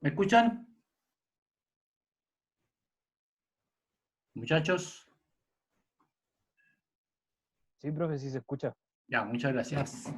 ¿Me escuchan? Muchachos. Sí, profe, sí se escucha. Ya, muchas gracias.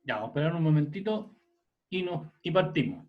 Ya, vamos a esperar un momentito y partimos.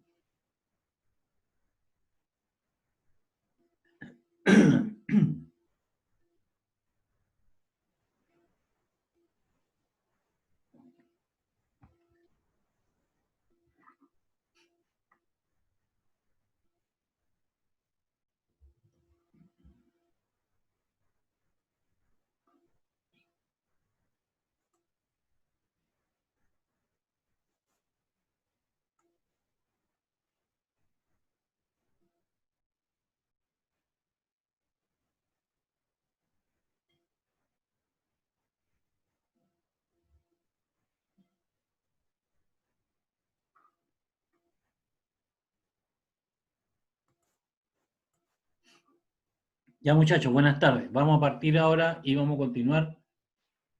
Ya, muchachos, buenas tardes. Vamos a partir ahora y vamos a continuar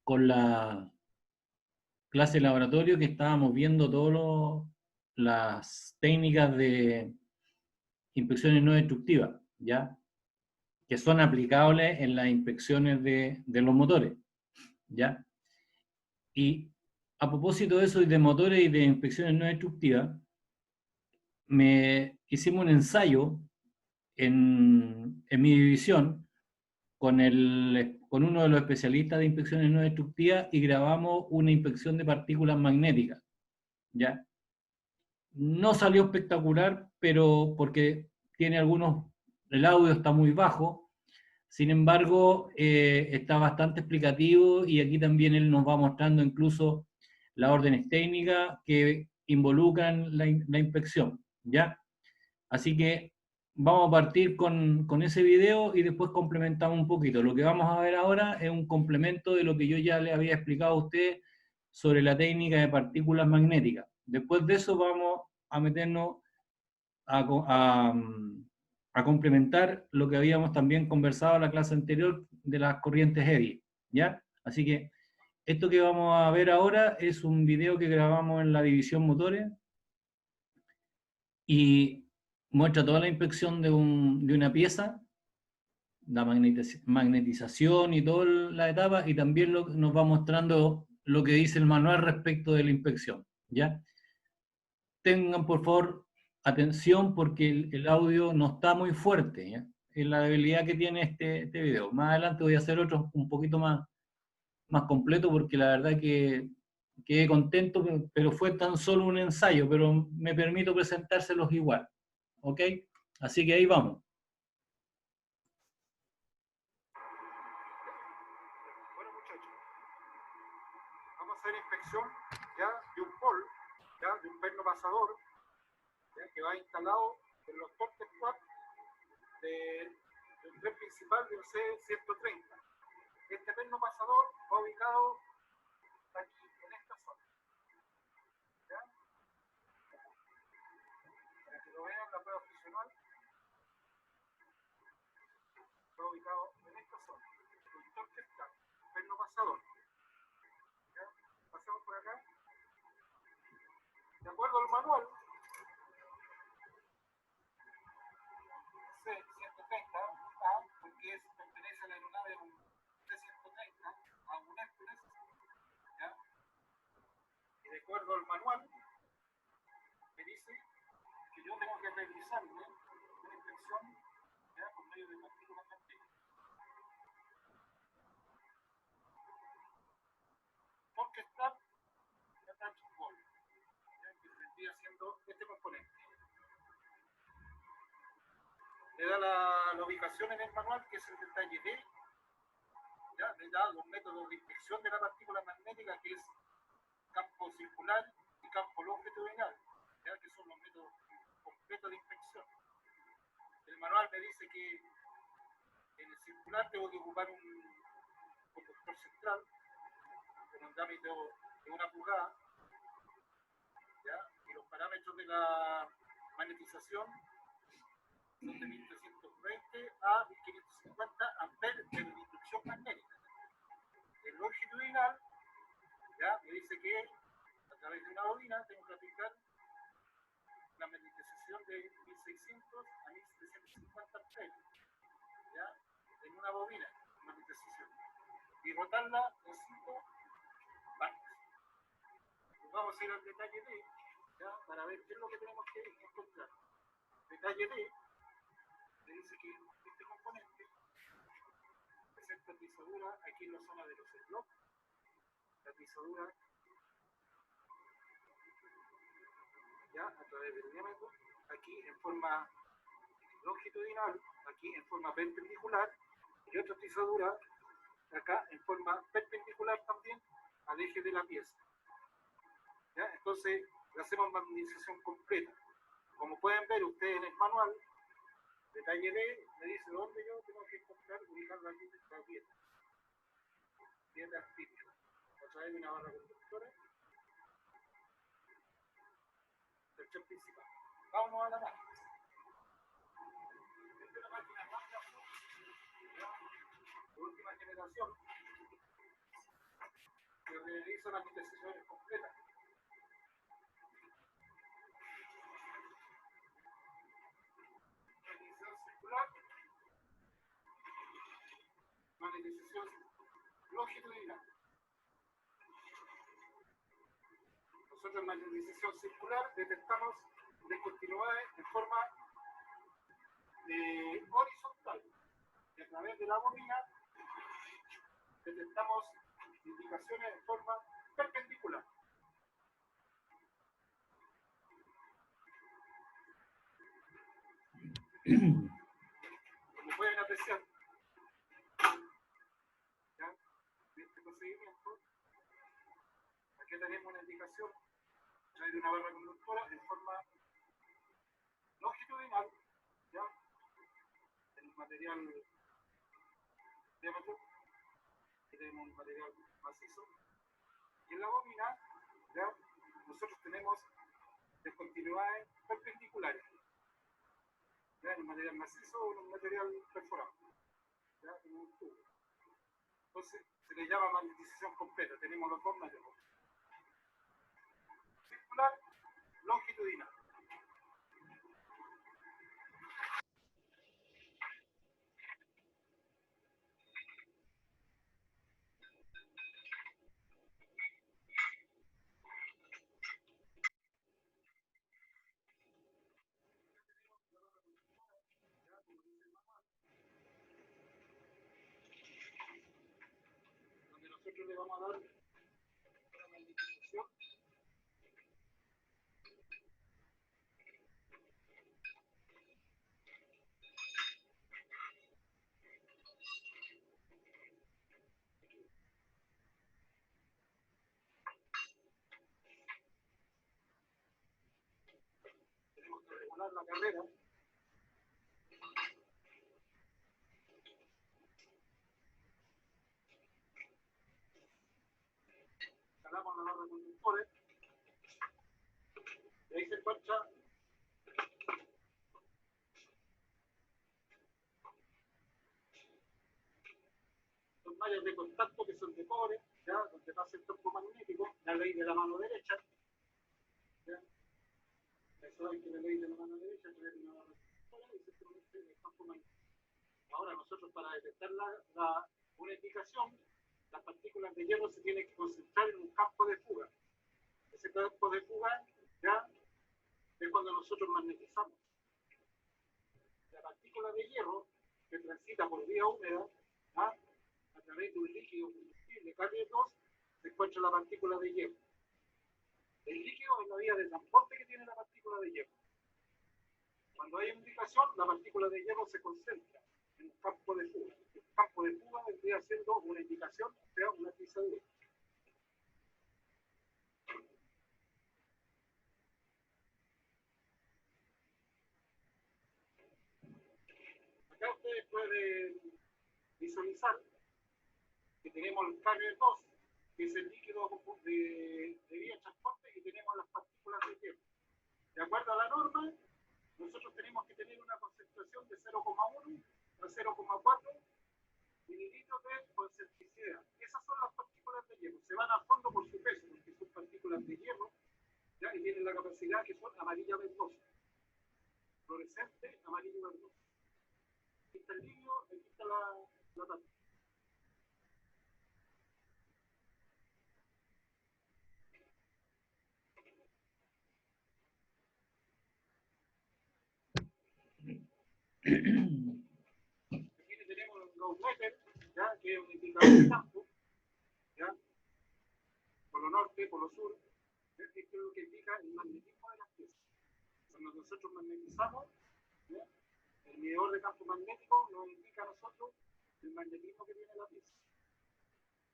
con la clase de laboratorio que estábamos viendo todas las técnicas de inspecciones no destructivas, ¿ya? Que son aplicables en las inspecciones de los motores, ¿ya? Y a propósito de eso y de motores y de inspecciones no destructivas, hicimos un ensayo en mi división con uno de los especialistas de inspecciones no destructivas y grabamos una inspección de partículas magnéticas, ¿ya? No salió espectacular, pero porque tiene el audio está muy bajo, sin embargo, está bastante explicativo y aquí también él nos va mostrando incluso las órdenes técnicas que involucran la inspección, ¿ya? Así que vamos a partir con ese video y después complementamos un poquito. Lo que vamos a ver ahora es un complemento de lo que yo ya le había explicado a usted sobre la técnica de partículas magnéticas. Después de eso vamos a meternos a, a complementar lo que habíamos también conversado en la clase anterior de las corrientes Eddy, ¿ya? Así que esto que vamos a ver ahora es un video que grabamos en la división motores y muestra toda la inspección de una pieza, la magnetización y toda la etapa, y también nos va mostrando lo que dice el manual respecto de la inspección, ¿ya? Tengan por favor atención porque el audio no está muy fuerte, ¿ya? Es la debilidad que tiene este video. Más adelante voy a hacer otro un poquito más completo porque la verdad que quedé contento, pero fue tan solo un ensayo, pero me permito presentárselos igual, ¿ok? Así que ahí vamos. Bueno, muchachos, vamos a hacer inspección ya de un pol, ya de un perno pasador, ya, que va instalado en los torques quad del tren principal del C-130. Este perno pasador va ubicado aquí, en esta zona. ¿Ya? Para que lo vean la prueba funcional, va ubicado en esta zona. El torque está, perno pasador. ¿Ya? Pasamos por acá. realizarle una inspección ya por medio de partículas magnéticas. Orquestar la touch ball, que vendría siendo este componente. Le da la ubicación en el manual, que es el detalle D. ¿Ya? Le da los métodos de inspección de la partícula magnética, que es campo circular y campo longitudinal, ¿ya? Que son los métodos completos de inspección. El manual me dice que en el circular tengo que ocupar un conductor central con un diámetro de 1 pulgada, ¿ya? Y los parámetros de la magnetización son de 1320 a 1550 amperes de inducción magnética. El longitudinal, ¿ya? Me dice que a través de una bobina tengo que aplicar la magnetización de 1600 a 1750 amperes, ¿ya? En una bobina, magnetización, y rotarla en 5 partes. Vamos a ir al detalle D, ¿ya? Para ver qué es lo que tenemos que encontrar. Detalle D me dice que este componente presenta atizadura aquí en la zona de los slots, la atizadura ya a través del diámetro, aquí en forma longitudinal, aquí en forma perpendicular, y otra atizadura acá en forma perpendicular también al eje de la pieza. ¿Ya? Entonces le hacemos magnetización completa. Como pueden ver ustedes en el manual, detalle D me dice dónde yo tengo que encontrar, ubicar la pieza. Pieza típica. A través de una barra conductora. Sección principal. Vámonos a la máquina. Esta es una máquina rápida, de última generación, que realiza magnetizaciones completas. Magnetización circular, magnetización longitudinal. Nosotros en magnetización circular detectamos discontinuidades en forma horizontal. Y a través de la bobina detectamos indicaciones en forma perpendicular. Como pueden apreciar, ¿ya? De este procedimiento, aquí tenemos una indicación a través de una barra conductora en forma longitudinal, ¿ya? El material diámetro, aquí tenemos un material macizo, y en la bobina, ¿ya? Nosotros tenemos discontinuidades perpendiculares, ¿ya? En un material macizo o en un material perforado, ¿ya? En un tubo. Entonces se le llama magnetización completa. Tenemos los dos métodos: circular, longitudinal. Donde nosotros le vamos a dar una magnetización tenemos que regular la carrera. Instalamos la barra conductores y ahí se encuentra los mallas de contacto que son de cobre, ¿ya? Donde pasa el campo magnético, la ley de la mano derecha, ¿ya? Eso hay que la ley de la mano derecha a través de una barra conductora y se produce el campo magnético. Ahora nosotros para detectar una indicación, las partículas de hierro se tienen que concentrar en un campo de fuga. Ese campo de fuga ya es cuando nosotros magnetizamos. partícula de hierro que transita por vía húmeda, ¿ah? A través de un líquido combustible Carrier 2, se encuentra la partícula de hierro. El líquido es la vía de transporte que tiene la partícula de hierro. Cuando hay indicación, la partícula de hierro se concentra en un campo de fuga. El campo de fuga vendría siendo una indicación, o sea, una pisadura. Acá ustedes pueden visualizar que tenemos el Carrier 2, que es el líquido de vía de transporte, y tenemos las partículas de hierro. De acuerdo a la norma, nosotros tenemos que tener una concentración de 0,1 a 0,4 mililitros de concentricidad. Esas son las partículas de hierro. Se van al fondo por su peso, porque son partículas de hierro, ¿ya? Y tienen la capacidad que son amarilla verdosa. Fluorescente, amarillo verdoso. Aquí está el líquido, aquí está la partícula. Aquí tenemos un Gauss-Meter, ¿ya? Que es un indicador de campo, ¿ya? Polo norte, polo sur. Esto es lo que indica el magnetismo de las piezas. Cuando nosotros magnetizamos, ¿ya? El medidor de campo magnético nos indica a nosotros el magnetismo que tiene la pieza.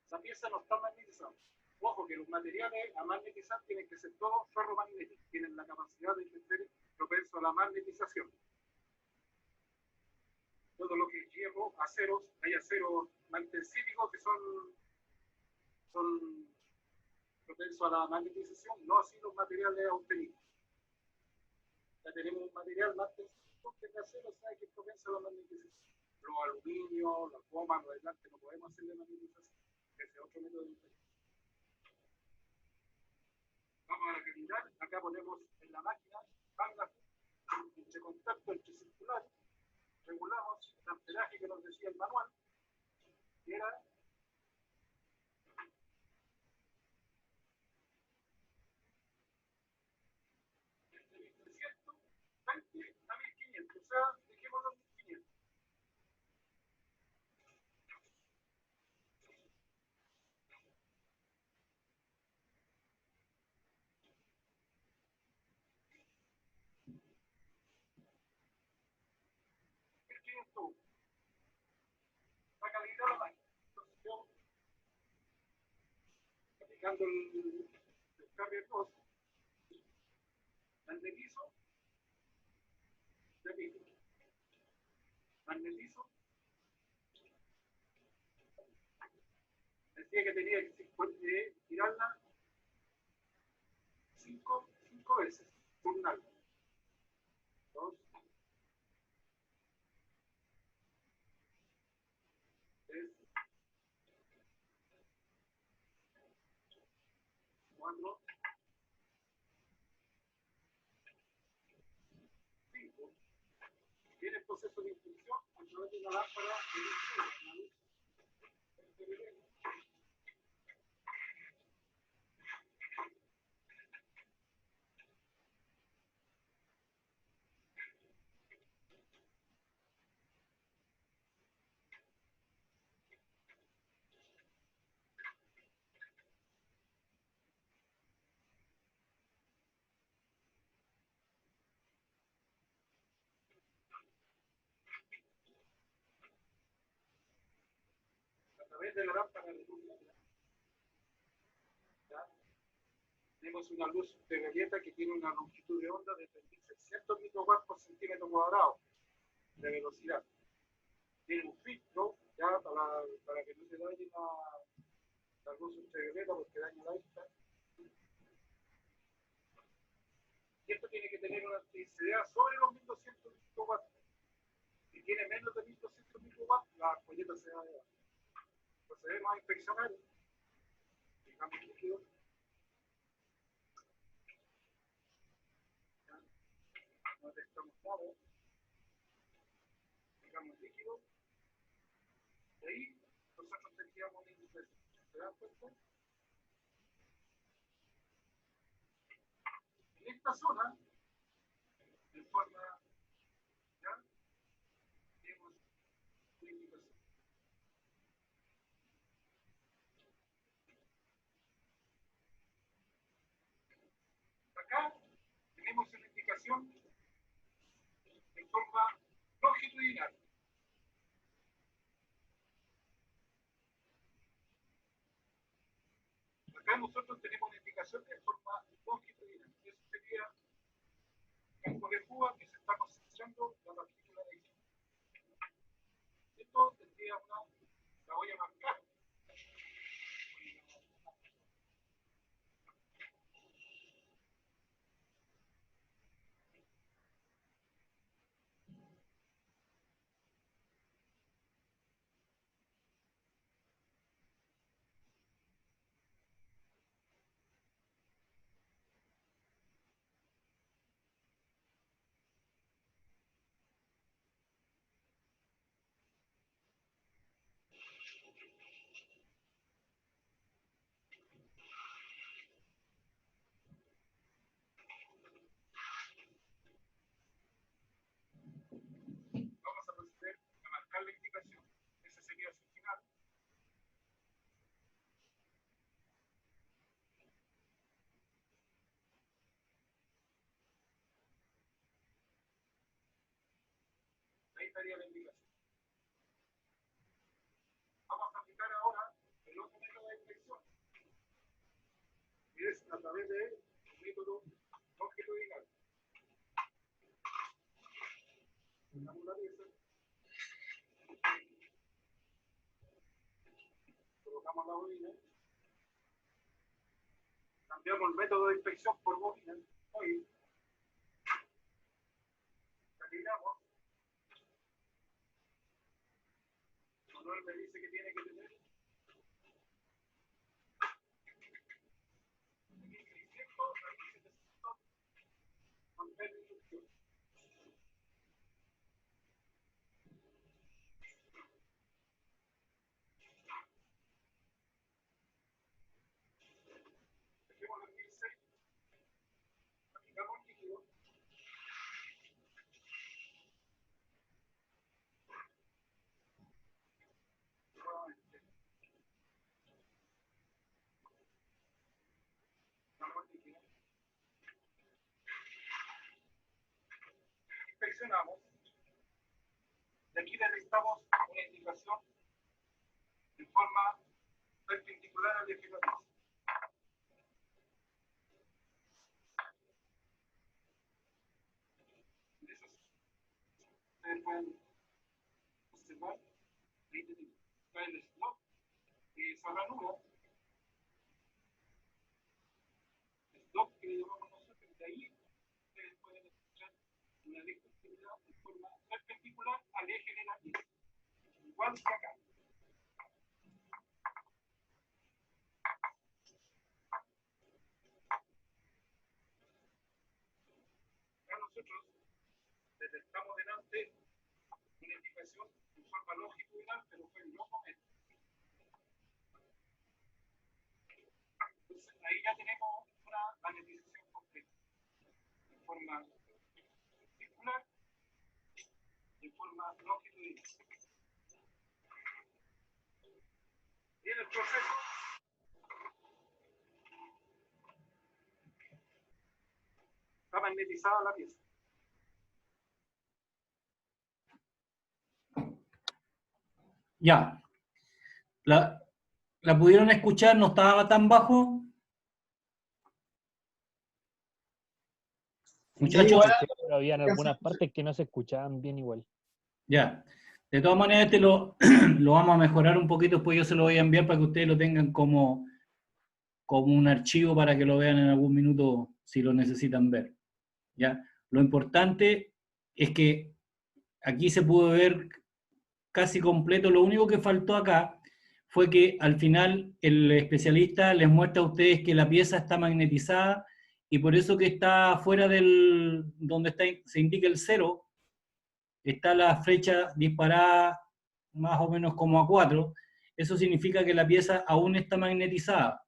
La pieza no está magnetizada. Ojo que los materiales a magnetizar tienen que ser todos ferromagnéticos, tienen la capacidad de ser propenso a la magnetización. Todo lo que es hierro, aceros, hay aceros magnesíticos que son propensos a la magnetización, no así los materiales austenicos. Ya tenemos un material magnesítico que es de acero, sabe que es propenso a la magnetización. Los aluminios, las gomas, los aislantes, no podemos hacerle magnetización. Ese es otro método de infección. Vamos a recalibrar. Acá ponemos en la máquina bandas entre contacto entre circulares. Regulamos el amperaje que nos decía el manual, que era entre 1320 a 1500, o sea, dejémoslo en 1500. Va a calibrar la máquina. Entonces yo, aplicando el Carrier 2, magnetizo, repito, magnetizo, decía que tenía que tirarla 5 veces, turnarla. 2, 3, 4, 5. Viene el proceso de instrucción a través de una lámpara de luz. A través de la lámpara de luz, ¿ya? Tenemos una luz ultravioleta que tiene una longitud de onda de 3600 microwatts por centímetro cuadrado de velocidad. Tiene un filtro, ya, para que no se dañe la luz ultravioleta porque daña la vista. Y esto tiene que tener una electricidad sobre los 1200 microwatts. Si tiene menos de 1200 microwatts, la ampolleta se va a llevar. Procedemos a inspeccionar. Fijamos líquido. Ya. No detectamos nada. Fijamos líquido. Y ahí nosotros tendríamos una indicación. ¿Se dan cuenta? En esta zona, en forma, ¿ya? indicación en forma longitudinal. Acá nosotros tenemos una indicación en forma longitudinal. Eso sería el campo de Cuba que se está concentrando la partícula de X. Esto tendría la voy a marcar. Vamos a proceder a marcar la indicación. Ese sería su final. Ahí estaría la indicación. Vamos a aplicar ahora el otro método de detección, que es a través del método longitudinal. Colocamos la pieza, colocamos la bobina, cambiamos el método de inspección por bobina, hoy calibramos, el manual me dice que tiene que tener 1600 a 1700 con tres instrucciones. Dejemos los 1600, aplicamos el líquido. Inspeccionamos. De aquí detectamos una indicación en forma perpendicular al eje de la pieza. Ustedes pueden observar, ahí tenemos, está el slot, esa ranura, slot que le llamamos nosotros, de ahí ustedes pueden escuchar una discontinuidad en forma perpendicular al eje de la pieza, igual que acá. Acá nosotros detectamos delante una indicación en forma longitudinal, pero fue en los momentos. Entonces, ahí ya tenemos una magnetización completa, en forma circular y en forma longitudinal. Y en el proceso, está magnetizada la pieza. Ya. ¿La pudieron escuchar? ¿No estaba tan bajo? Muchachos. Sí, pero habían algunas partes que no se escuchaban bien igual. Ya. De todas maneras, este lo vamos a mejorar un poquito, después yo se lo voy a enviar para que ustedes lo tengan como un archivo para que lo vean en algún minuto si lo necesitan ver. ¿Ya? Lo importante es que aquí se pudo ver casi completo. Lo único que faltó acá fue que al final el especialista les muestra a ustedes que la pieza está magnetizada y por eso que está fuera del donde se indica el 0, está la flecha disparada más o menos como a 4. Eso significa que la pieza aún está magnetizada.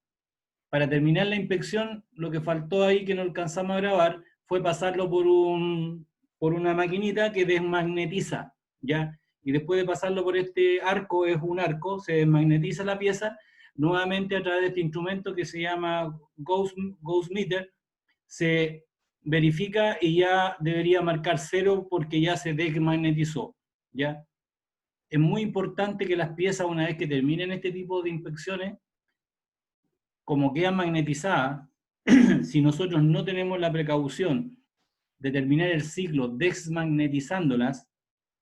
Para terminar la inspección, lo que faltó ahí que no alcanzamos a grabar fue pasarlo por una maquinita que desmagnetiza, ¿ya? Y después de pasarlo por este arco, es un arco, se desmagnetiza la pieza, nuevamente a través de este instrumento que se llama Gauss Meter, se verifica y ya debería marcar 0 porque ya se desmagnetizó, ¿ya? Es muy importante que las piezas, una vez que terminen este tipo de inspecciones, como quedan magnetizadas, si nosotros no tenemos la precaución de terminar el ciclo desmagnetizándolas,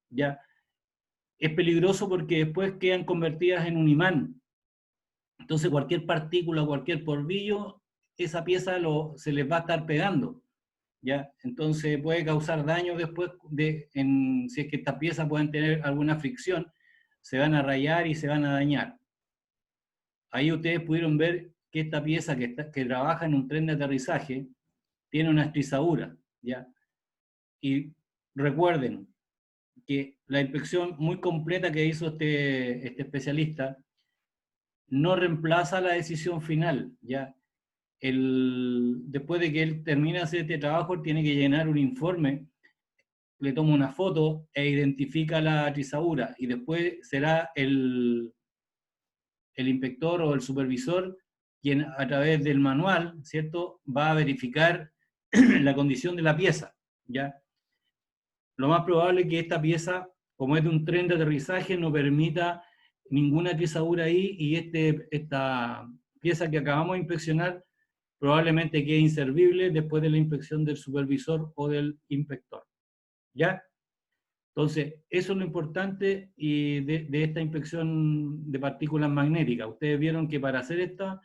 ¿ya? Es peligroso porque después quedan convertidas en un imán. Entonces cualquier partícula, cualquier polvillo, esa pieza se les va a estar pegando, ¿ya? Entonces puede causar daño después, si es que estas piezas pueden tener alguna fricción, se van a rayar y se van a dañar. Ahí ustedes pudieron ver que esta pieza que trabaja en un tren de aterrizaje tiene una estrizadura, ¿ya? Y recuerden que la inspección muy completa que hizo este especialista no reemplaza la decisión final, ¿ya? Después de que él termine de hacer este trabajo, él tiene que llenar un informe, le toma una foto e identifica la atrizadura, y después será el inspector o el supervisor quien a través del manual, ¿cierto?, va a verificar la condición de la pieza, ¿ya? Lo más probable es que esta pieza, como es de un tren de aterrizaje, no permita ninguna atrizadura ahí, y esta pieza que acabamos de inspeccionar probablemente quede inservible después de la inspección del supervisor o del inspector, ¿ya? Entonces, eso es lo importante y de esta inspección de partículas magnéticas. Ustedes vieron que para hacer esta,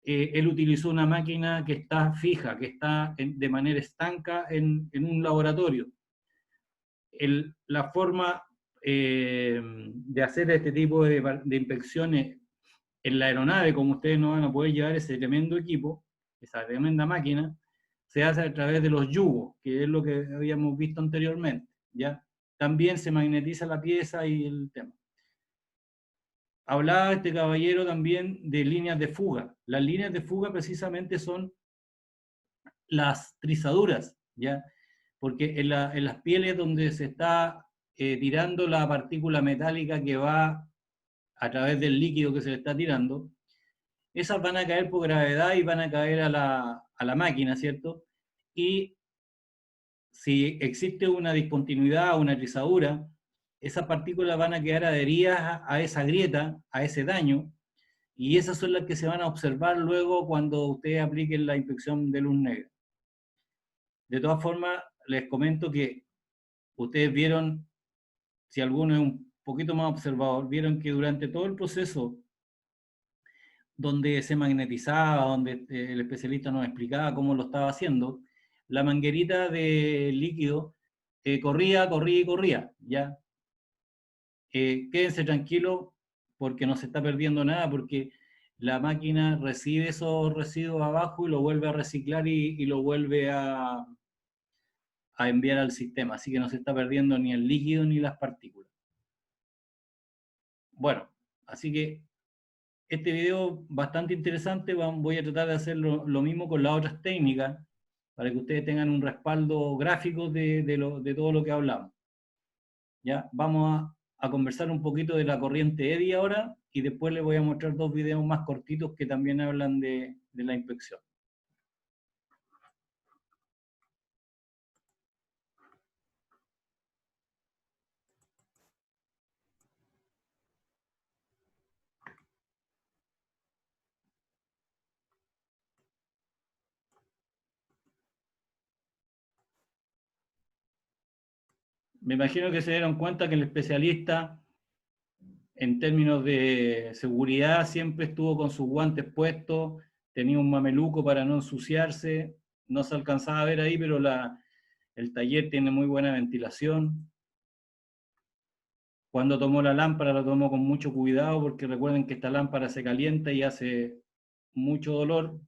él utilizó una máquina que está fija, que está de manera estanca en un laboratorio. La forma de hacer este tipo de inspecciones en la aeronave, como ustedes no van a poder llevar ese tremendo equipo, esa tremenda máquina, se hace a través de los yugos, que es lo que habíamos visto anteriormente, ¿ya? También se magnetiza la pieza y el tema. Hablaba este caballero también de líneas de fuga. Las líneas de fuga precisamente son las trizaduras, ¿ya? Porque en las pieles donde se está tirando la partícula metálica que va a través del líquido que se le está tirando, esas van a caer por gravedad y van a caer a la máquina, ¿cierto? Y si existe una discontinuidad o una trizadura, esas partículas van a quedar adheridas a esa grieta, a ese daño, y esas son las que se van a observar luego cuando ustedes apliquen la inspección de luz negra. De todas formas, les comento que ustedes vieron, si alguno es un poquito más observador, vieron que durante todo el proceso donde se magnetizaba, donde el especialista nos explicaba cómo lo estaba haciendo, la manguerita de líquido corría, corría y corría, ¿ya? Quédense tranquilos porque no se está perdiendo nada, porque la máquina recibe esos residuos abajo y lo vuelve a reciclar y lo vuelve a enviar al sistema, así que no se está perdiendo ni el líquido ni las partículas. Bueno, así que este video bastante interesante, voy a tratar de hacer lo mismo con las otras técnicas, para que ustedes tengan un respaldo gráfico de todo lo que hablamos. Ya, vamos a conversar un poquito de la corriente Eddy ahora, y después les voy a mostrar dos videos más cortitos que también hablan de la inspección. Me imagino que se dieron cuenta que el especialista, en términos de seguridad, siempre estuvo con sus guantes puestos, tenía un mameluco para no ensuciarse, no se alcanzaba a ver ahí, pero el taller tiene muy buena ventilación. Cuando tomó la lámpara, la tomó con mucho cuidado, porque recuerden que esta lámpara se calienta y hace mucho dolor.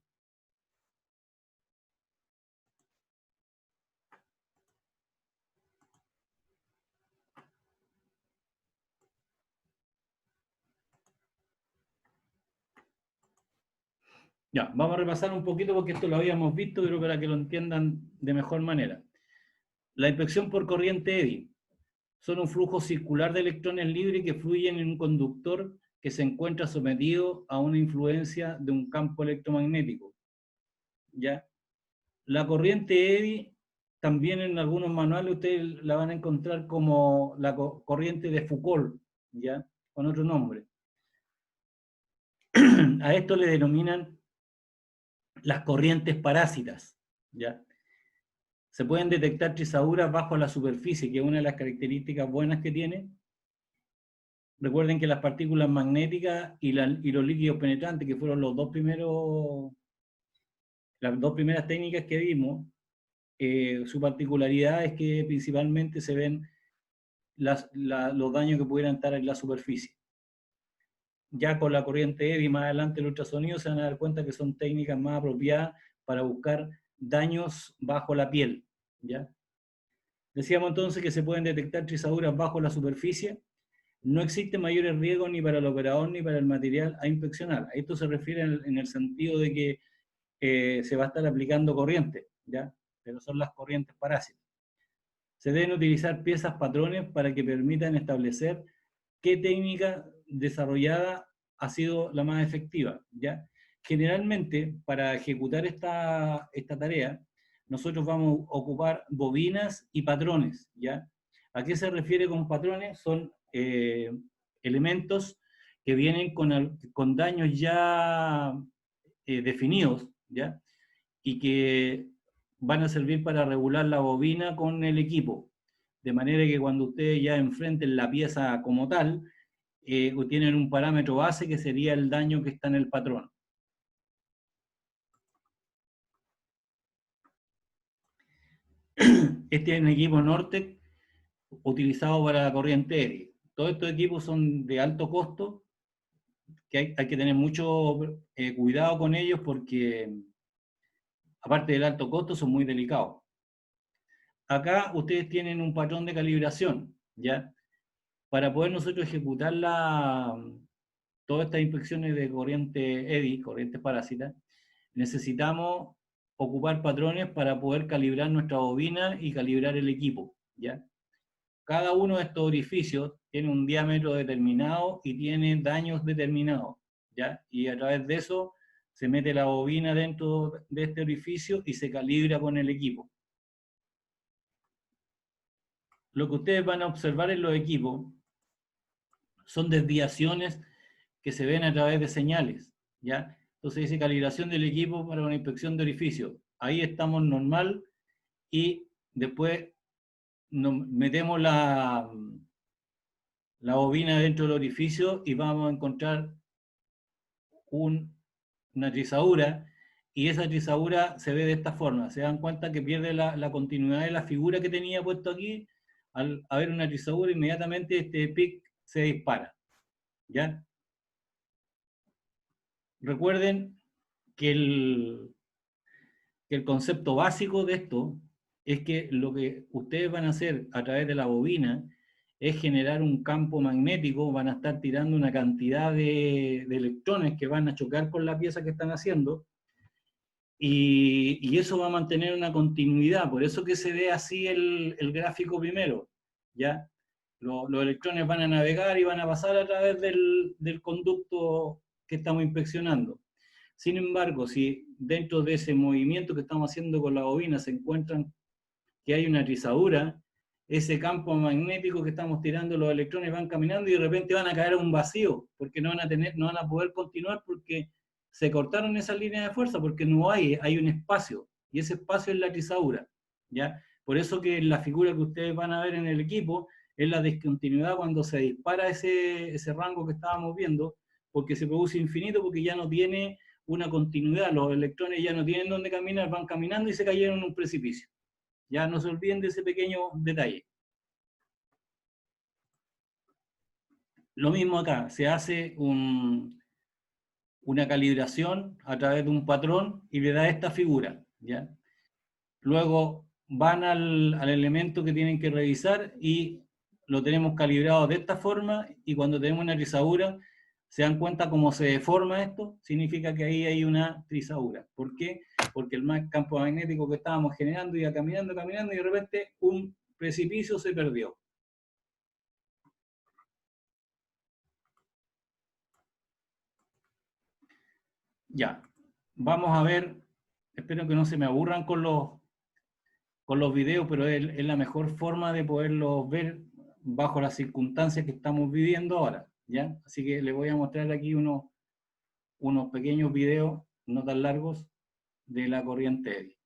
Ya, vamos a repasar un poquito porque esto lo habíamos visto, pero para que lo entiendan de mejor manera. La inspección por corriente Eddy son un flujo circular de electrones libres que fluyen en un conductor que se encuentra sometido a una influencia de un campo electromagnético, ¿ya? La corriente eddy, también en algunos manuales ustedes la van a encontrar como la corriente de Foucault, ¿ya? Con otro nombre. A esto le denominan las corrientes parásitas, ¿ya? Se pueden detectar trizaduras bajo la superficie, que es una de las características buenas que tiene. Recuerden que las partículas magnéticas y los líquidos penetrantes, que fueron las dos primeras técnicas que vimos, su particularidad es que principalmente se ven los daños que pudieran estar en la superficie. Ya con la corriente eddy, más adelante el ultrasonido, se van a dar cuenta que son técnicas más apropiadas para buscar daños bajo la piel, ¿ya? Decíamos entonces que se pueden detectar trizaduras bajo la superficie. No existen mayores riesgos ni para el operador ni para el material a inspeccionar. A esto se refiere en el sentido de que se va a estar aplicando corriente, ¿ya? Pero son las corrientes parásitas. Se deben utilizar piezas patrones para que permitan establecer qué técnica desarrollada ha sido la más efectiva, ¿ya? Generalmente, para ejecutar esta tarea, nosotros vamos a ocupar bobinas y patrones, ¿ya? ¿A qué se refiere con patrones? Son elementos que vienen con daños ya definidos, ¿ya? Y que van a servir para regular la bobina con el equipo. De manera que cuando ustedes ya enfrenten la pieza como tal, tienen un parámetro base que sería el daño que está en el patrón. Este es un equipo Nortec utilizado para la corriente eddy. Todos estos equipos son de alto costo, que hay que tener mucho cuidado con ellos porque, aparte del alto costo, son muy delicados. Acá ustedes tienen un patrón de calibración, ¿ya? Para poder nosotros ejecutar todas estas inspecciones de corriente eddy, corrientes parásitas, necesitamos ocupar patrones para poder calibrar nuestra bobina y calibrar el equipo, ¿ya? Cada uno de estos orificios tiene un diámetro determinado y tiene daños determinados, ¿ya? Y a través de eso se mete la bobina dentro de este orificio y se calibra con el equipo. Lo que ustedes van a observar en los equipos son desviaciones que se ven a través de señales, ¿ya? Entonces dice calibración del equipo para una inspección de orificio. Ahí estamos normal y después nos metemos la bobina dentro del orificio y vamos a encontrar una trizadura, y esa trizadura se ve de esta forma. Se dan cuenta que pierde la continuidad de la figura que tenía puesto aquí. Al haber una trizadura, inmediatamente este pic se dispara, ¿ya? Recuerden que el concepto básico de esto es que lo que ustedes van a hacer a través de la bobina es generar un campo magnético, van a estar tirando una cantidad de electrones que van a chocar con la pieza que están haciendo, y eso va a mantener una continuidad. Por eso que se ve así el gráfico primero, ¿ya? Los electrones van a navegar y van a pasar a través del conducto que estamos inspeccionando. Sin embargo, si dentro de ese movimiento que estamos haciendo con la bobina se encuentran que hay una trizadura, ese campo magnético que estamos tirando, los electrones van caminando y de repente van a caer a un vacío, porque no van a poder continuar porque se cortaron esas líneas de fuerza, porque no hay un espacio, y ese espacio es la trizadura, ¿ya? Por eso que la figura que ustedes van a ver en el equipo es la discontinuidad cuando se dispara ese rango que estábamos viendo, porque se produce infinito, porque ya no tiene una continuidad, los electrones ya no tienen dónde caminar, van caminando y se cayeron en un precipicio. Ya no se olviden de ese pequeño detalle. Lo mismo acá, se hace una calibración a través de un patrón y le da esta figura, ¿ya? Luego van al elemento que tienen que revisar y lo tenemos calibrado de esta forma, y cuando tenemos una trizadura, ¿se dan cuenta cómo se deforma esto? Significa que ahí hay una trizadura. ¿Por qué? Porque el campo magnético que estábamos generando iba caminando, caminando, y de repente un precipicio se perdió. Ya, vamos a ver espero que no se me aburran con los videos, pero es la mejor forma de poderlos ver bajo las circunstancias que estamos viviendo ahora, ¿ya? Así que les voy a mostrar aquí unos pequeños videos, no tan largos, de la corriente Eddy.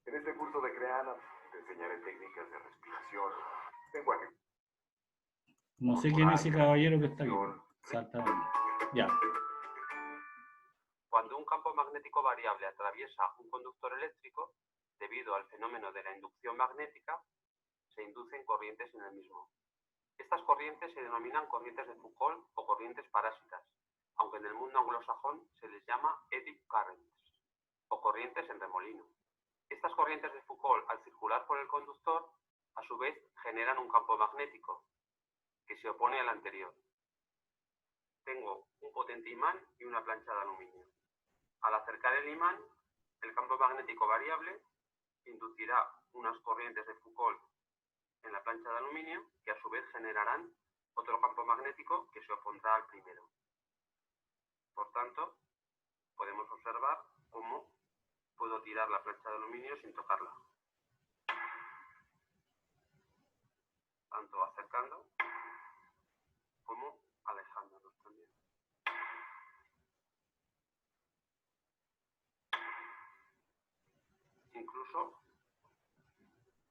En este curso de Creana te enseñaré técnicas de respiración, lenguaje No sé quién es ese caballero que está aquí. Salta. Ya. Cuando un campo magnético variable atraviesa un conductor eléctrico, debido al fenómeno de la inducción magnética, se inducen corrientes en el mismo. Estas corrientes se denominan corrientes de Foucault o corrientes parásitas, aunque en el mundo anglosajón se les llama eddy currents o corrientes en remolino. Estas corrientes de Foucault, al circular por el conductor, a su vez generan un campo magnético que se opone al anterior. Tengo un potente imán y una plancha de aluminio. Al acercar el imán, el campo magnético variable inducirá unas corrientes de Foucault en la plancha de aluminio que a su vez generarán otro campo magnético que se opondrá al primero. Por tanto, podemos observar cómo puedo tirar la plancha de aluminio sin tocarla. Tanto acercando como alejándonos también. Incluso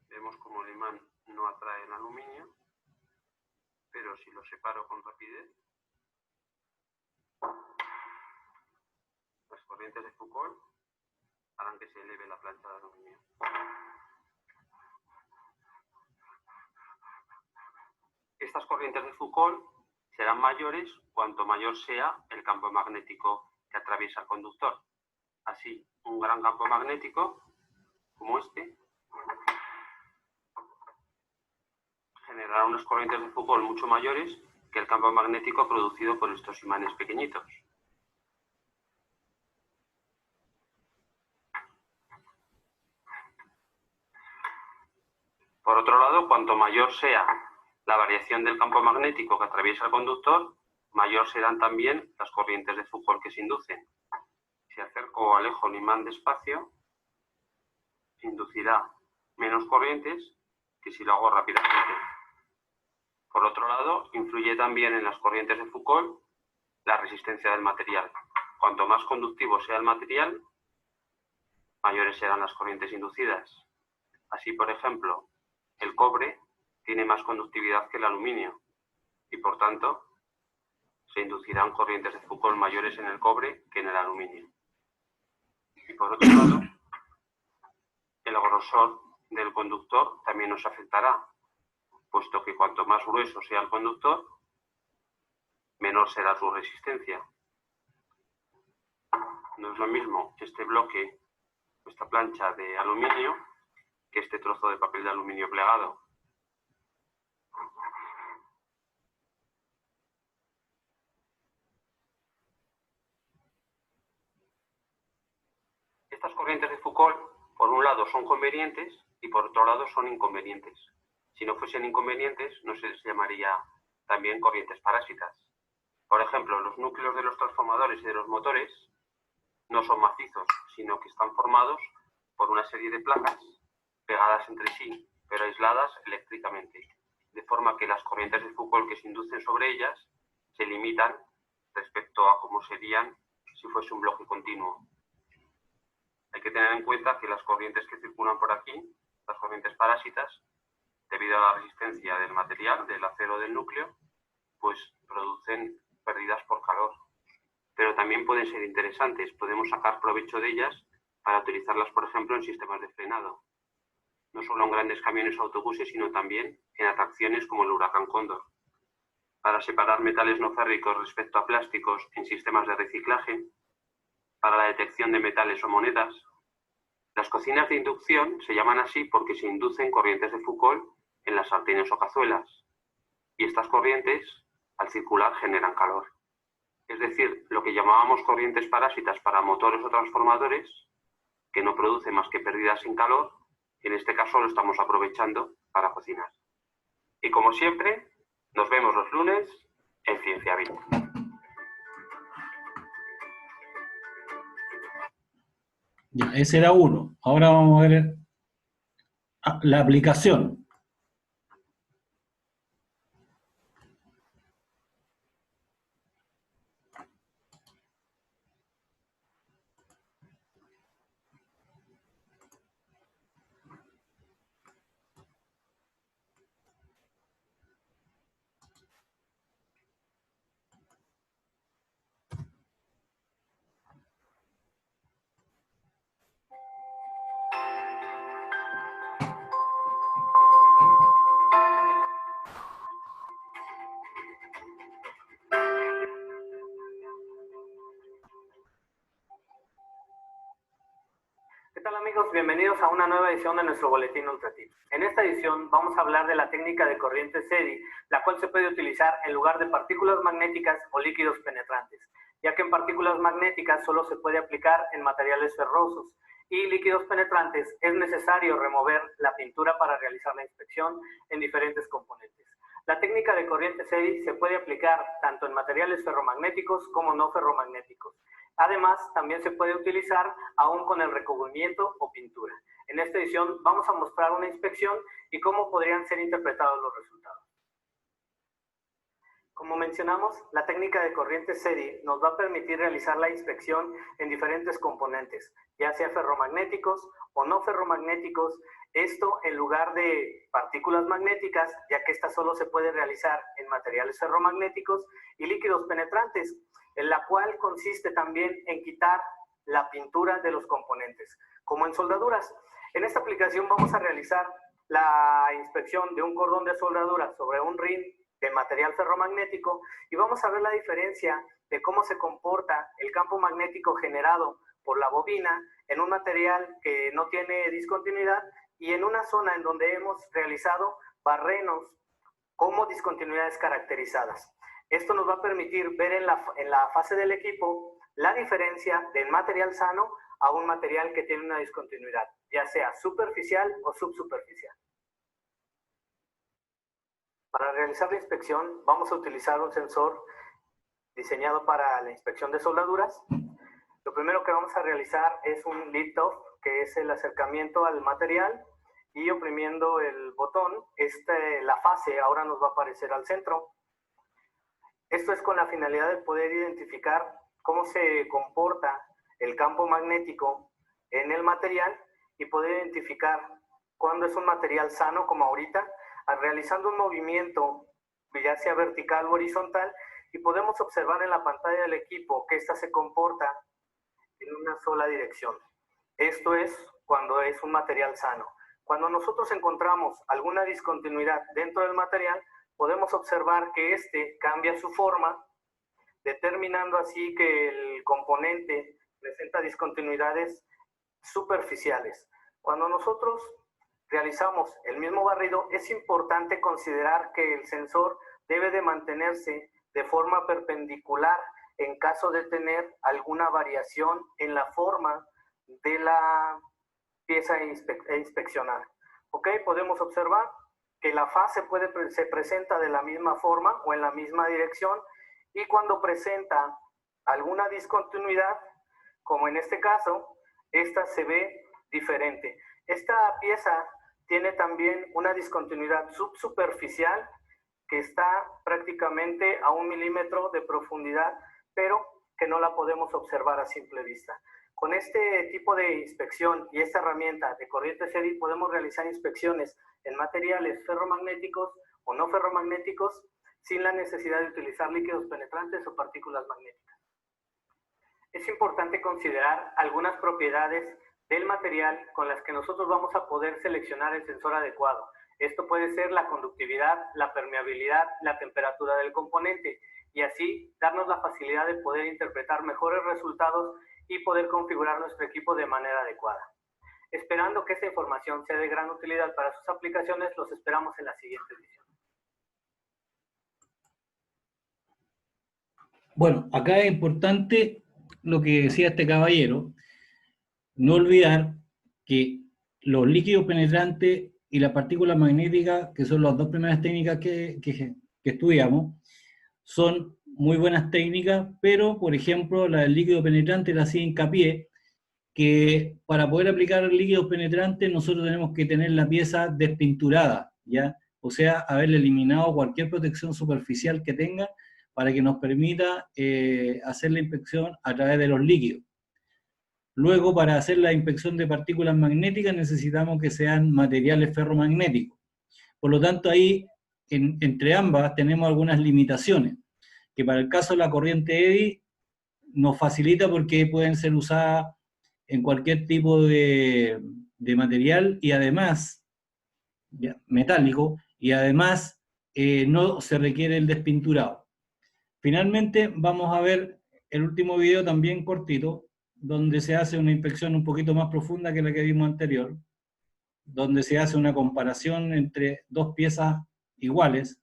vemos como el imán no atrae el aluminio, pero si lo separo con rapidez, las corrientes de Foucault harán que se eleve la plancha de aluminio. Estas corrientes de Foucault serán mayores cuanto mayor sea el campo magnético que atraviesa el conductor. Así, un gran campo magnético, como este, generará unas corrientes de Foucault mucho mayores que el campo magnético producido por estos imanes pequeñitos. Por otro lado, cuanto mayor sea la variación del campo magnético que atraviesa el conductor, mayor serán también las corrientes de Foucault que se inducen. Si acerco o alejo el imán despacio, inducirá menos corrientes que si lo hago rápidamente. Por otro lado, influye también en las corrientes de Foucault la resistencia del material. Cuanto más conductivo sea el material, mayores serán las corrientes inducidas. Así, por ejemplo, el cobre tiene más conductividad que el aluminio y, por tanto, se inducirán corrientes de Foucault mayores en el cobre que en el aluminio. Y por otro lado, el grosor del conductor también nos afectará, puesto que cuanto más grueso sea el conductor, menor será su resistencia. No es lo mismo este bloque, esta plancha de aluminio, que este trozo de papel de aluminio plegado. Estas corrientes de Foucault, por un lado, son convenientes y por otro lado son inconvenientes. Si no fuesen inconvenientes, no se les llamaría también corrientes parásitas. Por ejemplo, los núcleos de los transformadores y de los motores no son macizos, sino que están formados por una serie de placas pegadas entre sí, pero aisladas eléctricamente, de forma que las corrientes de Foucault que se inducen sobre ellas se limitan respecto a cómo serían si fuese un bloque continuo. Hay que tener en cuenta que las corrientes que circulan por aquí, las corrientes parásitas, debido a la resistencia del material, del acero del núcleo, pues producen pérdidas por calor. Pero también también pueden ser interesantes. Podemos sacar provecho de ellas para utilizarlas, por ejemplo, en sistemas de frenado. No solo en grandes camiones o autobuses, sino también en atracciones como el Huracán Cóndor. Para separar metales no férricos respecto a plásticos en sistemas de reciclaje, para la detección de metales o monedas. Las cocinas de inducción se llaman así porque se inducen corrientes de Foucault en las sartenes o cazuelas, y estas corrientes, al circular, generan calor. Es decir, lo que llamábamos corrientes parásitas para motores o transformadores, que no producen más que pérdidas en calor, en este caso lo estamos aprovechando para cocinar. Y como siempre, nos vemos los lunes en Ciencia Bit. Ya, ese era uno. Ahora vamos a ver la aplicación. ¿Qué tal amigos? Bienvenidos a una nueva edición de nuestro boletín UltraTips. En esta edición vamos a hablar de la técnica de corriente SEDI, la cual se puede utilizar en lugar de partículas magnéticas o líquidos penetrantes, ya que en partículas magnéticas solo se puede aplicar en materiales ferrosos y líquidos penetrantes es necesario remover la pintura para realizar la inspección en diferentes componentes. La técnica de corriente SEDI se puede aplicar tanto en materiales ferromagnéticos como no ferromagnéticos. Además, también se puede utilizar aún con el recubrimiento o pintura. En esta edición vamos a mostrar una inspección y cómo podrían ser interpretados los resultados. Como mencionamos, la técnica de corriente SEDI nos va a permitir realizar la inspección en diferentes componentes, ya sea ferromagnéticos o no ferromagnéticos, esto en lugar de partículas magnéticas, ya que esta solo se puede realizar en materiales ferromagnéticos y líquidos penetrantes, en la cual consiste también en quitar la pintura de los componentes, como en soldaduras. En esta aplicación vamos a realizar la inspección de un cordón de soldadura sobre un rin de material ferromagnético y vamos a ver la diferencia de cómo se comporta el campo magnético generado por la bobina en un material que no tiene discontinuidad y en una zona en donde hemos realizado barrenos como discontinuidades caracterizadas. Esto nos va a permitir ver en la fase del equipo la diferencia del material sano a un material que tiene una discontinuidad, ya sea superficial o subsuperficial. Para realizar la inspección vamos a utilizar un sensor diseñado para la inspección de soldaduras. Lo primero que vamos a realizar es un lift-off, que es el acercamiento al material, y oprimiendo el botón, la fase ahora nos va a aparecer al centro. Esto es con la finalidad de poder identificar cómo se comporta el campo magnético en el material y poder identificar cuándo es un material sano, como ahorita, realizando un movimiento, ya sea vertical o horizontal, y podemos observar en la pantalla del equipo que ésta se comporta en una sola dirección. Esto es cuando es un material sano. Cuando nosotros encontramos alguna discontinuidad dentro del material, podemos observar que este cambia su forma, determinando así que el componente presenta discontinuidades superficiales. Cuando nosotros realizamos el mismo barrido, es importante considerar que el sensor debe de mantenerse de forma perpendicular en caso de tener alguna variación en la forma de la pieza a inspeccionar. ¿Ok? Podemos observar que la fase se presenta de la misma forma o en la misma dirección, y cuando presenta alguna discontinuidad, como en este caso, esta se ve diferente. Esta pieza tiene también una discontinuidad subsuperficial que está prácticamente a 1 milímetro de profundidad, pero que no la podemos observar a simple vista. Con este tipo de inspección y esta herramienta de corriente SEDI podemos realizar inspecciones en materiales ferromagnéticos o no ferromagnéticos sin la necesidad de utilizar líquidos penetrantes o partículas magnéticas. es importante considerar algunas propiedades del material con las que nosotros vamos a poder seleccionar el sensor adecuado. Esto puede ser la conductividad, la permeabilidad, la temperatura del componente, y así darnos la facilidad de poder interpretar mejores resultados y poder configurar nuestro equipo de manera adecuada. Esperando que esta información sea de gran utilidad para sus aplicaciones, los esperamos en la siguiente edición. Bueno, acá es importante lo que decía este caballero, no olvidar que los líquidos penetrantes y las partículas magnéticas, que son las dos primeras técnicas que estudiamos, son muy buenas técnicas, pero, por ejemplo, la del líquido penetrante la hacía hincapié, que para poder aplicar líquidos penetrantes nosotros tenemos que tener la pieza despinturada, ¿ya? O sea, haberle eliminado cualquier protección superficial que tenga para que nos permita hacer la inspección a través de los líquidos. Luego, para hacer la inspección de partículas magnéticas necesitamos que sean materiales ferromagnéticos. Por lo tanto, ahí, entre ambas, tenemos algunas limitaciones, que para el caso de la corriente Eddy nos facilita porque pueden ser usadas en cualquier tipo de material y además, metálico, y además no se requiere el despinturado. Finalmente, vamos a ver el último video también cortito, donde se hace una inspección un poquito más profunda que la que vimos anterior, donde se hace una comparación entre dos piezas iguales.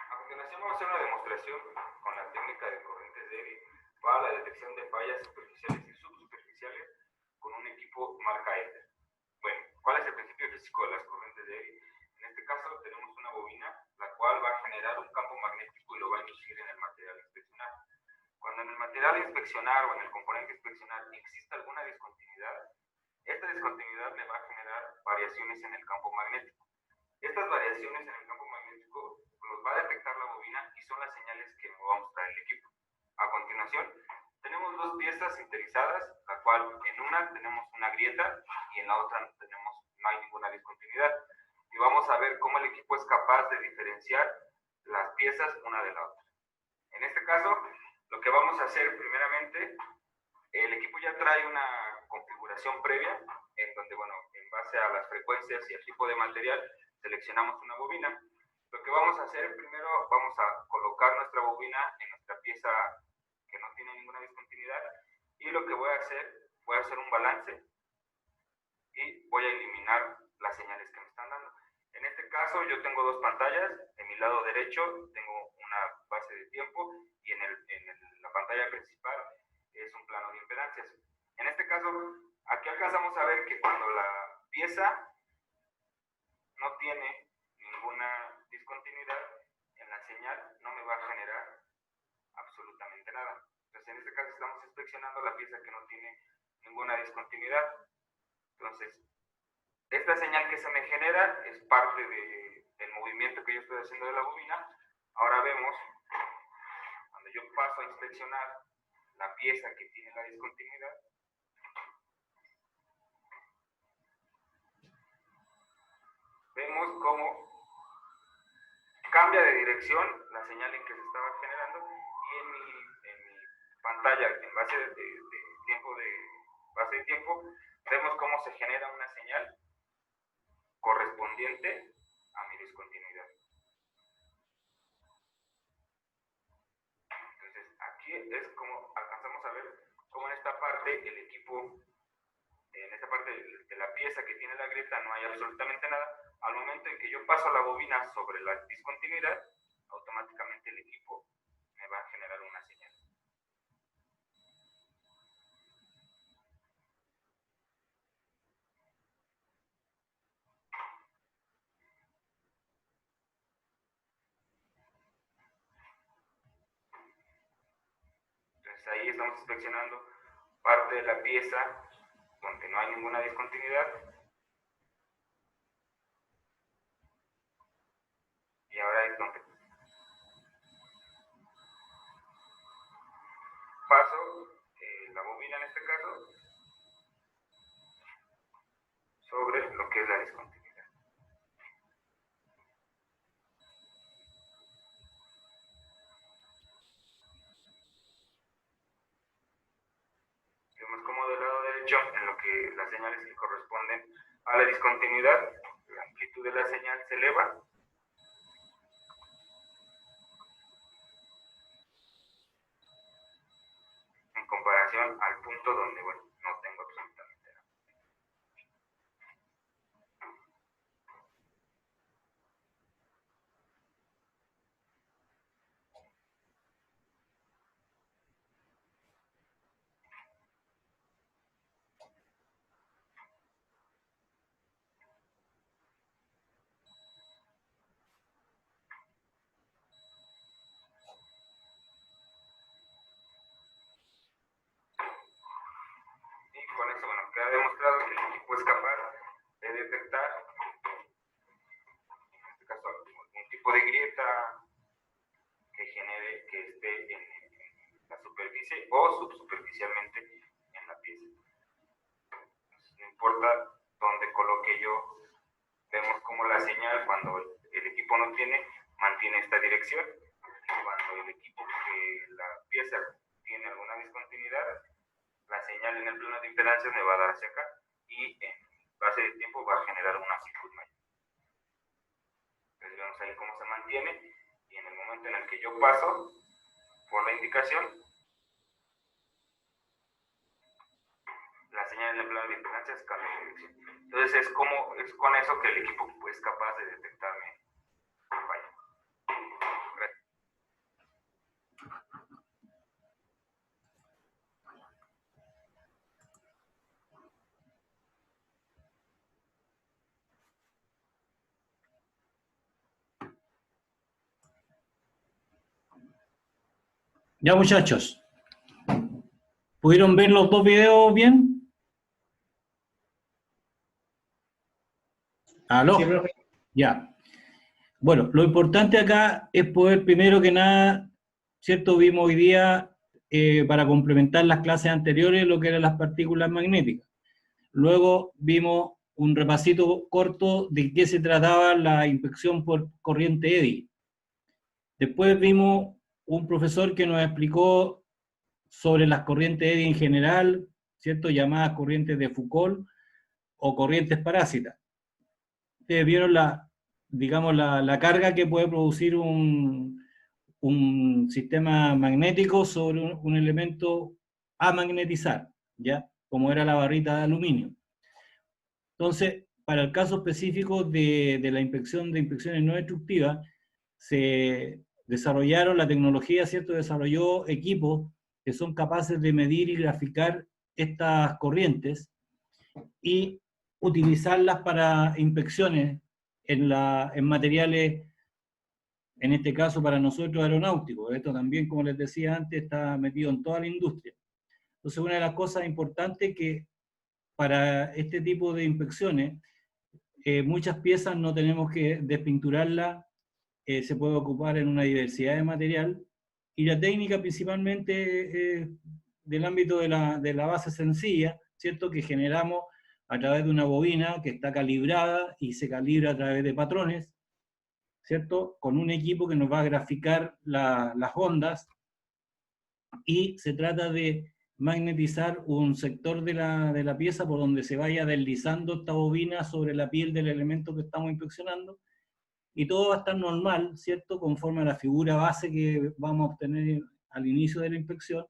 A continuación vamos a hacer una demostración con la técnica de corrientes de Eddy para la detección de fallas superficiales y subsuperficiales con un equipo marca Ether. Bueno, ¿cuál es el principio físico de las corrientes de Eddy? En este caso tenemos una bobina, la cual va a generar un campo magnético y lo va a inducir en el material a inspeccionar. Cuando en el material a inspeccionar o en el componente a inspeccionar existe alguna discontinuidad, esta discontinuidad me va a generar variaciones en el campo magnético. Estas variaciones en el campo magnético los va a detectar la bobina y son las señales que me va a mostrar el equipo. A continuación, tenemos dos piezas sinterizadas, la cual en una tenemos una grieta y en la otra no hay ninguna discontinuidad. Y vamos a ver cómo el equipo es capaz de diferenciar las piezas una de la otra. En este caso, lo que vamos a hacer primeramente, el equipo ya trae una configuración previa, en donde, bueno, en base a las frecuencias y el tipo de material, seleccionamos una bobina. Lo que vamos a hacer primero, vamos a colocar nuestra bobina en nuestra pieza que no tiene ninguna discontinuidad, y lo que voy a hacer un balance y voy a eliminar las señales que me están dando. En este caso yo tengo dos pantallas, en mi lado derecho tengo una base de tiempo y en la pantalla principal es un plano de impedancias. En este caso, aquí alcanzamos a ver que cuando la pieza no tiene ninguna discontinuidad, en la señal no me va a generar absolutamente nada. Entonces, en este caso estamos inspeccionando la pieza que no tiene ninguna discontinuidad. Entonces, esta señal que se me genera es parte del movimiento que yo estoy haciendo de la bobina. Ahora vemos, cuando yo paso a inspeccionar la pieza que tiene la discontinuidad, vemos cómo cambia de dirección la señal en que se estaba generando, y en mi pantalla en base de tiempo vemos cómo se genera una señal correspondiente a mi discontinuidad. Entonces aquí es como alcanzamos a ver cómo en esta parte el equipo, en esta parte de la pieza que tiene la grieta no hay absolutamente nada. Al momento en que yo paso la bobina sobre la discontinuidad, automáticamente el equipo me va a generar una señal. Entonces ahí estamos inspeccionando parte de la pieza donde no hay ninguna discontinuidad. Y ahora es donde hecho, en lo que las señales que corresponden a la discontinuidad, la amplitud de la señal se eleva. En comparación al punto donde, bueno, no tengo absolutamente nada. Y con eso, bueno, queda demostrado que el equipo es capaz de detectar, en este caso, algún tipo de grieta que genere, que esté en la superficie o subsuperficialmente en la pieza. Entonces, no importa dónde coloque yo, vemos como la señal, cuando el equipo no tiene, mantiene esta dirección. Cuando el equipo, la pieza tiene alguna discontinuidad, la señal en el plano de impedancias me va a dar hacia acá y en base de tiempo va a generar una amplitud mayor. Entonces vemos ahí cómo se mantiene, y en el momento en el que yo paso por la indicación, la señal en el plano de impedancias cambia de dirección. Entonces es con eso que el equipo es capaz de detectarme falla. Gracias. Ya, muchachos, ¿pudieron ver los dos videos bien? ¿Aló? Sí, profe. Ya. Bueno, lo importante acá es poder, primero que nada, ¿cierto? Vimos hoy día, para complementar las clases anteriores, lo que eran las partículas magnéticas. Luego vimos un repasito corto de qué se trataba la inspección por corriente Eddy. Después vimos un profesor que nos explicó sobre las corrientes Eddy en general, ¿cierto? Llamadas corrientes de Foucault o corrientes parásitas. Ustedes vieron digamos, la carga que puede producir un sistema magnético sobre un elemento a magnetizar, ¿ya? Como era la barrita de aluminio. Entonces, para el caso específico de la inspección de inspecciones no destructivas, se desarrollaron la tecnología, ¿cierto? Desarrolló equipos que son capaces de medir y graficar estas corrientes y utilizarlas para inspecciones en materiales, en este caso para nosotros aeronáuticos. Esto también, como les decía antes, está metido en toda la industria. Entonces, una de las cosas importantes que para este tipo de inspecciones, muchas piezas no tenemos que despinturarlas, se puede ocupar en una diversidad de material, y la técnica principalmente del ámbito de la base sencilla, ¿cierto? Que generamos a través de una bobina que está calibrada y se calibra a través de patrones, ¿cierto? Con un equipo que nos va a graficar las ondas, y se trata de magnetizar un sector de la pieza por donde se vaya deslizando esta bobina sobre la piel del elemento que estamos inspeccionando, y todo va a estar normal, ¿cierto? Conforme a la figura base que vamos a obtener al inicio de la inspección.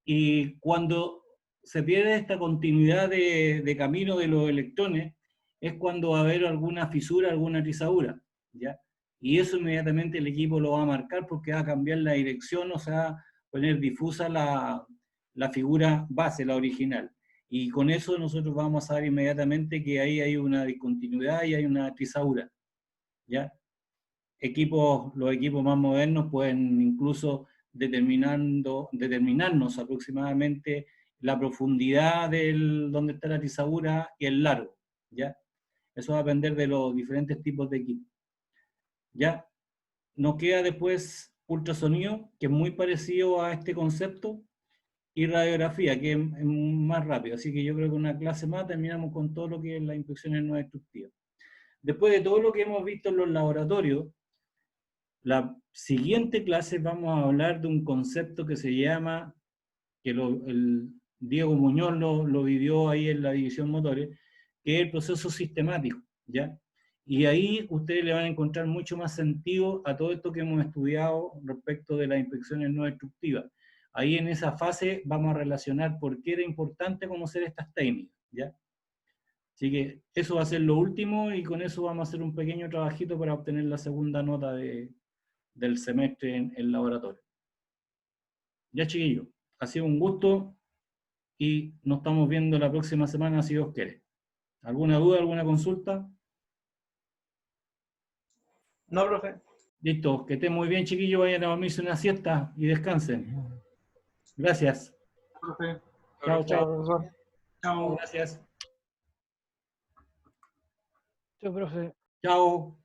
Y cuando se pierde esta continuidad de camino de los electrones, es cuando va a haber alguna fisura, alguna trizadura, ¿ya? Y eso inmediatamente el equipo lo va a marcar, porque va a cambiar la dirección, o sea, poner difusa la figura base, la original. Y con eso nosotros vamos a saber inmediatamente que ahí hay una discontinuidad y hay una trizadura, ¿ya? Los equipos más modernos pueden incluso determinarnos aproximadamente la profundidad donde está la trizadura y el largo, ¿ya? Eso va a depender de los diferentes tipos de equipos, ¿ya? Nos queda después ultrasonido, que es muy parecido a este concepto, y radiografía, que es más rápido. Así que yo creo que una clase más terminamos con todo lo que es las inspecciones no destructivas. Después de todo lo que hemos visto en los laboratorios, la siguiente clase vamos a hablar de un concepto que se llama, que Diego Muñoz lo vivió ahí en la división motores, que es el proceso sistemático, ¿ya? Y ahí ustedes le van a encontrar mucho más sentido a todo esto que hemos estudiado respecto de las inspecciones no destructivas. Ahí en esa fase vamos a relacionar por qué era importante conocer estas técnicas, ¿ya? Así que eso va a ser lo último y con eso vamos a hacer un pequeño trabajito para obtener la segunda nota del semestre en el laboratorio. Ya, chiquillos, ha sido un gusto y nos estamos viendo la próxima semana si Dios quiere. ¿Alguna duda, alguna consulta? No, profe. Listo, que estén muy bien, chiquillos, vayan a dormirse una siesta y descansen. Gracias. Profe. Chao, chao. Profesor. Chao. Gracias. Chao, profe. Chao.